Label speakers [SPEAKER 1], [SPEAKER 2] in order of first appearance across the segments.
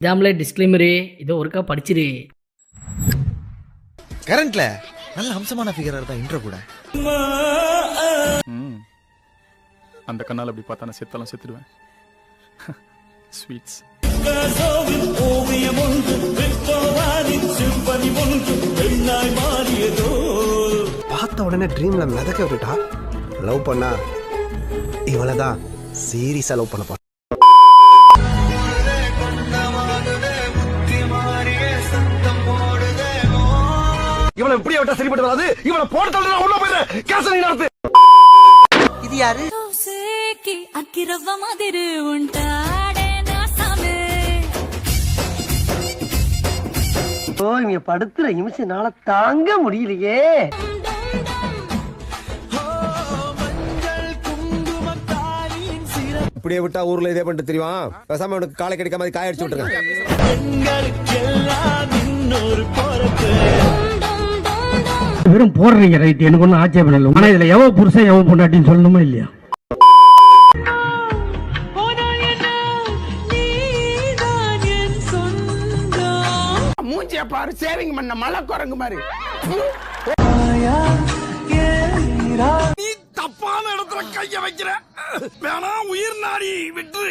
[SPEAKER 1] இதாமலே disclaimer இதோ ஒருக்கா படிச்சிரு.
[SPEAKER 2] கரண்ட்ல நல்ல அம்சமான ஃபிகரா தான் இன்ட்ரோ கூட.
[SPEAKER 3] அந்த கண்ணால் அப்படி பார்த்தா நான் செத்தாலும் செத்துடுவேன். ஸ்வீட்ஸ்
[SPEAKER 4] பார்த்த உடனே ட்ரீம்ல மிதக்க விட்டுட்டா. லவ் பண்ணா இவளதான் சீரியஸா லவ் பண்ண போறா. இவளை இப்படியே விட்டா சரிப்பட்டு வராது. இவளை போட்டு தள்ளி உள்ள போயிடுறேன். கேச நீ நடத்து.
[SPEAKER 2] இது யாரு?
[SPEAKER 5] அக்கிரவ மாதிரி உண்டாடே நாசமே.
[SPEAKER 6] ஓ இங்க படுத்துற நிமிஷம்னால தாங்க முடியலையே.
[SPEAKER 4] இப்படியே விட்டா ஊர்ல இதே பண்ணிட்டு தெரியுமா? பேசாம உனக்கு காலை கிடைக்காம மாதிரி காய அடிச்சு விட்டுருங்க.
[SPEAKER 7] வெறும் போடுறீங்க ரைட், எனக்கு ஒன்றும் ஆட்சேபம் இல்லை. ஆனா இதுல எவ புருஷன் எவ பொண்டாட்டின்னு சொல்லணுமா இல்லையா? மூஞ்சிய பாரு, சேவிங் பண்ண மலை குரங்கு மாதிரி. நீ தப்பான இடத்துல கைய வைக்கிற. வேணா உயிர் நாடி விட்டு.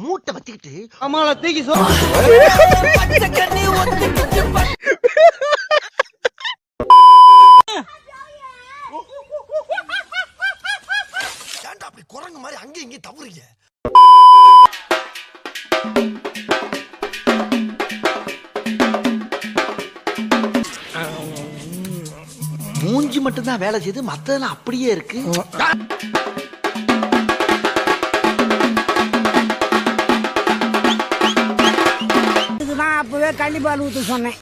[SPEAKER 2] மூட்டை வச்சுக்கிட்டு
[SPEAKER 6] அம்மாள தூக்கி
[SPEAKER 2] அப்படி குரங்கு மாதிரி அங்கே இங்கே தவறுங்க. மூஞ்சி மட்டும்தான் வேலை செய்து மத்ததெல்லாம் அப்படியே இருக்கு.
[SPEAKER 7] அப்பவே கண்டிப்பால் ஊத்து சொன்னேன்.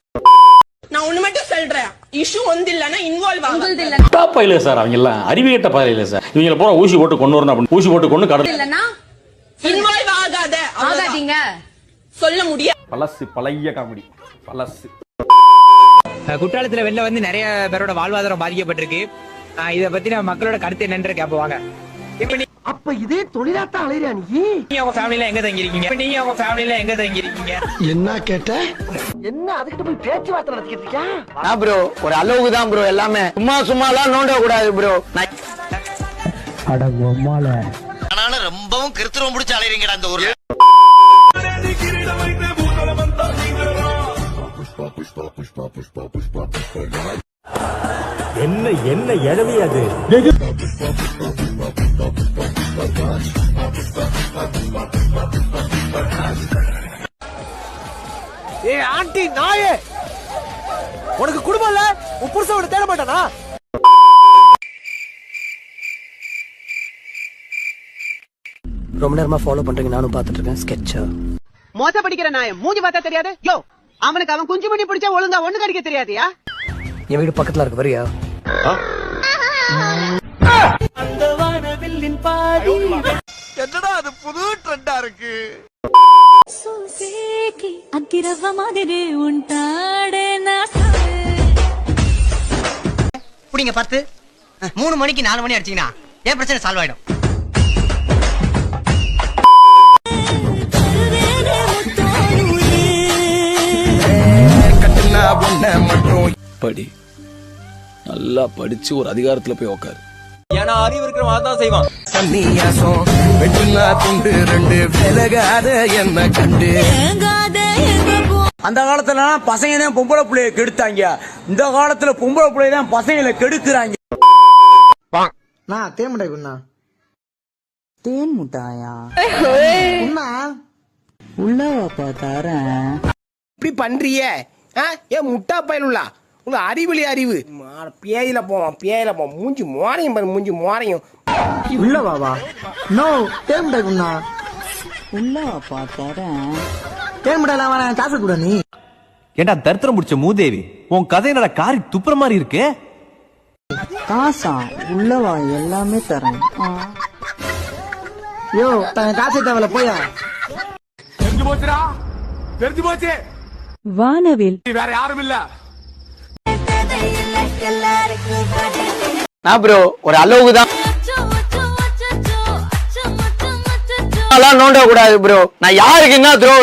[SPEAKER 8] நான் ஒண்ணு மட்டும் சொல்றேன், இஷ்யூ வந்து இல்லனா இன்வால்வ் ஆகுது.
[SPEAKER 9] டாப் இல்ல சார், அவங்க எல்லாம் அறிவியட்ட பாயில இல்ல சார். இவங்கள போற ஊசி போட்டு கொண்டு வரணும் அப்படி ஊசி போட்டு கொண்டு கடல்
[SPEAKER 8] இல்லனா இன்வால்வ் ஆகாதீங்க சொல்ல முடியாது.
[SPEAKER 9] பழசு பழைய காமெடி பழசு.
[SPEAKER 10] குற்றாலத்துல வெளில வந்து நிறைய பேரோட வாழ்வாதாரம் பாதிக்கப்பட்டிருக்கு. இத பத்தி நம்ம மக்களோட கருத்து என்னன்னு கேட்போங்க.
[SPEAKER 6] அப்ப இதே தொழிலாத்தான் அலையிறியா நீ?
[SPEAKER 10] நீங்க உங்க ஃபேமிலில எங்க தங்கி இருக்கீங்க? நீங்க உங்க ஃபேமிலில எங்க தங்கி இருக்கீங்க?
[SPEAKER 4] என்ன கேட்ட?
[SPEAKER 6] என்ன அதுக்கிட்ட போய் பேச்சுவார்த்தை நடத்திக்கிட்டு இருக்கியா?
[SPEAKER 10] ப்ரோ ஒரு அளவுக்கு தான் ப்ரோ, எல்லாமே சும்மா எல்லாம் நோண்ட கூடாது ப்ரோ.
[SPEAKER 7] அட பொம்மால
[SPEAKER 2] ஆனாலும் ரொம்பவும் கிருத்திரம் பிடிச்ச அலையறீங்கடா அந்த ஊர்ல.
[SPEAKER 7] என்ன எழவி அது?
[SPEAKER 6] ஏய் ஆண்டி நாயே, உனக்கு குடும்பம் இல்ல? உன் புருஷன் தேட மாட்டானா? ரொம்ப நேரமா ஃபாலோ பண்றீங்க, நானும் பாத்துட்டு இருக்கேன். ஸ்கெட்சா மோச படிக்கிற நாயம் மூஞ்சி பார்த்தா தெரியாது. யோ அவனுக்கு அவன் குஞ்சு பண்ணி பிடிச்சா ஒழுங்கா ஒண்ணு கடிக்க தெரியாதியா? என் வீடு பக்கத்துல இருக்கு, வரியா?
[SPEAKER 2] என்னடா அது புது ட்ரெண்டா இருக்கு.
[SPEAKER 5] அக்கிரவ மாதிரி உண்டாடே நாசமே.
[SPEAKER 6] புடிங்க 10 3 மணிக்கு 4 மணி அடிச்சீங்கன்னா ஏன் பிரச்சனை சால்வ் ஆயிடும்.
[SPEAKER 3] படி நல்லா படிச்சு ஒரு அதிகாரத்துல போய் உட்காரு.
[SPEAKER 10] ஏன்னா அறிவு இருக்கிறவன் அதான் செய்வான்.
[SPEAKER 4] சன்னியாசம் வெட்டுனா துண்டு ரெண்டு விலகாத என்ன கண்டு.
[SPEAKER 10] அந்த காலத்துல பசங்க தான் பொம்பளை பிள்ளைய கெடுத்தாங்க, இந்த காலத்துல பொம்பளை பிள்ளைய தான் பசங்களை கெடுக்கிறாங்க.
[SPEAKER 6] நான் தேன் மிட்டாய் குண்ணா.
[SPEAKER 10] தேன் முட்டாயா
[SPEAKER 6] குண்ணா
[SPEAKER 10] உள்ளவாப்பா தரேன். இப்படி பண்றிய ஏன் முட்டா பயனுள்ளா? உங்க அறிவிலி அறிவு பேயில போவான் மூஞ்சி மோரையும் பாரு, மூஞ்சி மோரையும்.
[SPEAKER 6] உள்ளவாவா? நோ தேன் மிட்டாய் குண்ணா.
[SPEAKER 10] உள்ளவாப்பா தரேன்.
[SPEAKER 6] தேன் மிட்டாய் வரேன், காசு கூட நீ.
[SPEAKER 9] ஏண்டா தரித்திரம் முடிச்ச மூதேவி, உன் கதை என்னடா காரி துப்புற மாதிரி இருக்கு.
[SPEAKER 10] காசா? உள்ளவா எல்லாமே தரேன்.
[SPEAKER 6] யோ காசு தேவையில்ல போயா.
[SPEAKER 7] தெரிஞ்சு போச்சுடா, தெரிஞ்சு போச்சு.
[SPEAKER 5] வானவில்
[SPEAKER 7] வேற யாரும் இல்ல.
[SPEAKER 6] நான் ப்ரோ ஒரு அளவுக்கு தான் நோண்ட கூடாது ப்ரோ. நான் யாருக்கு என்ன த்ரோ